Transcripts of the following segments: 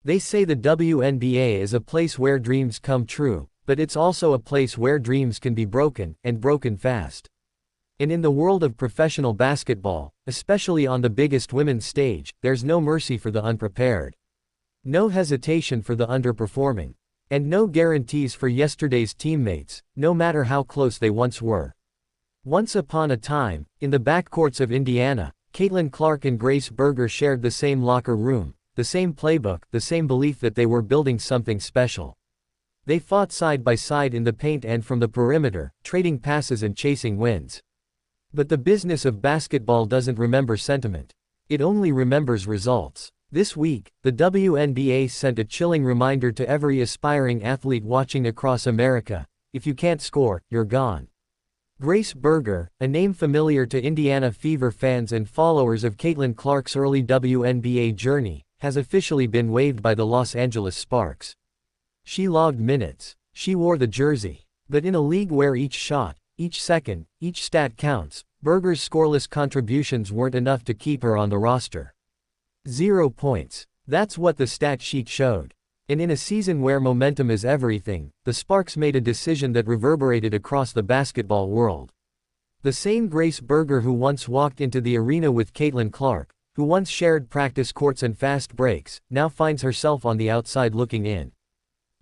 They say the WNBA is a place where dreams come true, but it's also a place where dreams can be broken, and broken fast. And in the world of professional basketball, especially on the biggest women's stage, there's no mercy for the unprepared. No hesitation for the underperforming. And no guarantees for yesterday's teammates, no matter how close they once were. Once upon a time, in the backcourts of Indiana, Caitlin Clark and Grace Berger shared the same locker room, the same playbook, the same belief that they were building something special. They fought side by side in the paint and from the perimeter, trading passes and chasing wins. But the business of basketball doesn't remember sentiment. It only remembers results. This week, the WNBA sent a chilling reminder to every aspiring athlete watching across America: if you can't score, you're gone. Grace Berger, a name familiar to Indiana Fever fans and followers of Caitlin Clark's early WNBA journey, has officially been waived by the Los Angeles Sparks. She logged minutes. She wore the jersey. But in a league where each shot, each second, each stat counts, Berger's scoreless contributions weren't enough to keep her on the roster. 0 points. That's what the stat sheet showed. And in a season where momentum is everything, the Sparks made a decision that reverberated across the basketball world. The same Grace Berger who once walked into the arena with Caitlin Clark, who once shared practice courts and fast breaks, now finds herself on the outside looking in.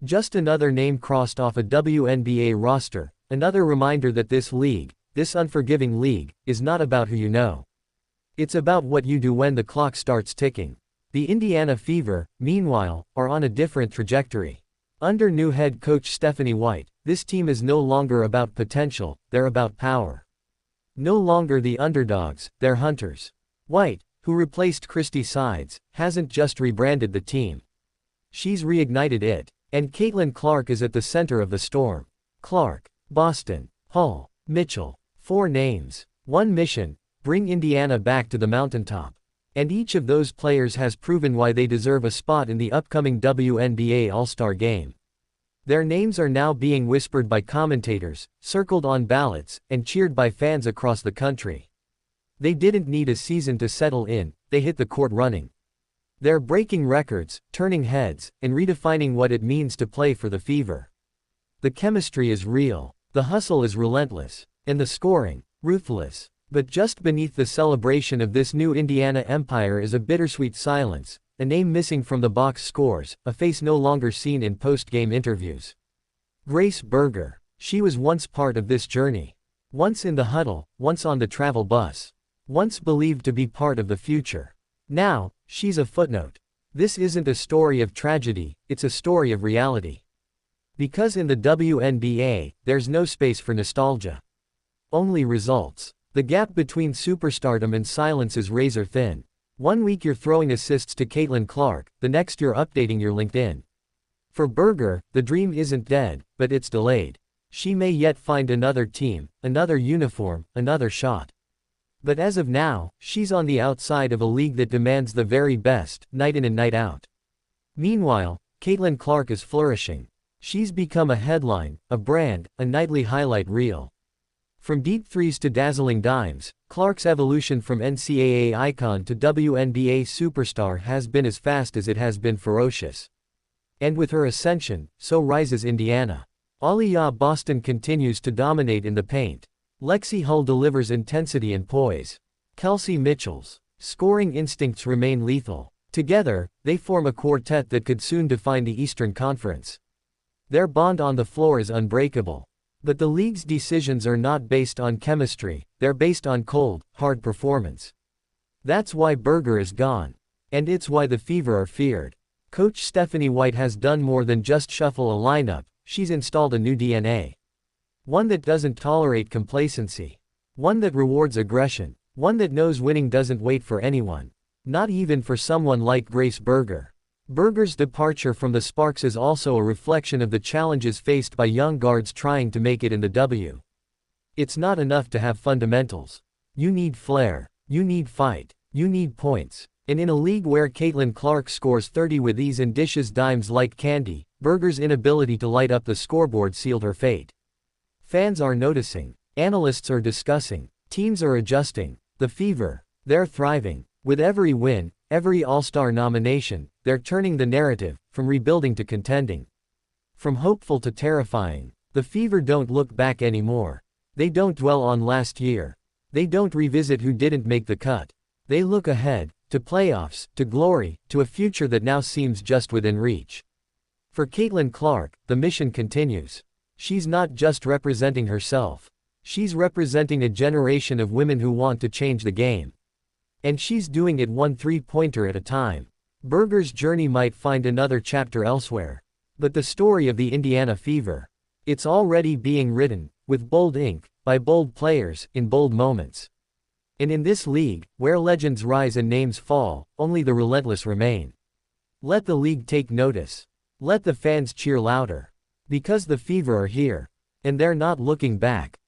Just another name crossed off a WNBA roster, another reminder that this league, this unforgiving league, is not about who you know. It's about what you do when the clock starts ticking. The Indiana Fever, meanwhile, are on a different trajectory. Under new head coach Stephanie White, this team is no longer about potential, they're about power. No longer the underdogs, they're hunters. White, who replaced Christy Sides, hasn't just rebranded the team. She's reignited it. And Caitlin Clark is at the center of the storm. Clark, Boston, Hull, Mitchell. 4 names. 1 mission: bring Indiana back to the mountaintop. And each of those players has proven why they deserve a spot in the upcoming WNBA All-Star Game. Their names are now being whispered by commentators, circled on ballots, and cheered by fans across the country. They didn't need a season to settle in, they hit the court running. They're breaking records, turning heads, and redefining what it means to play for the Fever. The chemistry is real, the hustle is relentless, and the scoring, ruthless. But just beneath the celebration of this new Indiana empire is a bittersweet silence, a name missing from the box scores, a face no longer seen in post-game interviews. Grace Berger. She was once part of this journey. Once in the huddle, once on the travel bus. Once believed to be part of the future. Now, she's a footnote. This isn't a story of tragedy, it's a story of reality. Because in the WNBA, there's no space for nostalgia. Only results. The gap between superstardom and silence is razor thin. One week you're throwing assists to Caitlin Clark, the next you're updating your LinkedIn. For Berger, the dream isn't dead, but it's delayed. She may yet find another team, another uniform, another shot. But as of now, she's on the outside of a league that demands the very best, night in and night out. Meanwhile, Caitlin Clark is flourishing. She's become a headline, a brand, a nightly highlight reel. From deep threes to dazzling dimes, Clark's evolution from NCAA icon to WNBA superstar has been as fast as it has been ferocious. And with her ascension, so rises Indiana. Aliyah Boston continues to dominate in the paint. Lexie Hull delivers intensity and poise. Kelsey Mitchell's scoring instincts remain lethal. Together, they form a quartet that could soon define the Eastern Conference. Their bond on the floor is unbreakable. But the league's decisions are not based on chemistry, they're based on cold, hard performance. That's why Berger is gone. And it's why the Fever are feared. Coach Stephanie White has done more than just shuffle a lineup, she's installed a new DNA. One that doesn't tolerate complacency. One that rewards aggression. One that knows winning doesn't wait for anyone. Not even for someone like Grace Berger. Berger's departure from the Sparks is also a reflection of the challenges faced by young guards trying to make it in the W. It's not enough to have fundamentals. You need flair. You need fight. You need points. And in a league where Caitlin Clark scores 30 with ease and dishes dimes like candy, Berger's inability to light up the scoreboard sealed her fate. Fans are noticing. Analysts are discussing. Teams are adjusting. The Fever, they're thriving. With every win, every All-Star nomination, they're turning the narrative, from rebuilding to contending. From hopeful to terrifying. The Fever don't look back anymore. They don't dwell on last year. They don't revisit who didn't make the cut. They look ahead, to playoffs, to glory, to a future that now seems just within reach. For Caitlin Clark, the mission continues. She's not just representing herself. She's representing a generation of women who want to change the game. And she's doing it one three-pointer at a time. Berger's journey might find another chapter elsewhere. But the story of the Indiana Fever, it's already being written, with bold ink, by bold players, in bold moments. And in this league, where legends rise and names fall, only the relentless remain. Let the league take notice. Let the fans cheer louder. Because the Fever are here. And they're not looking back.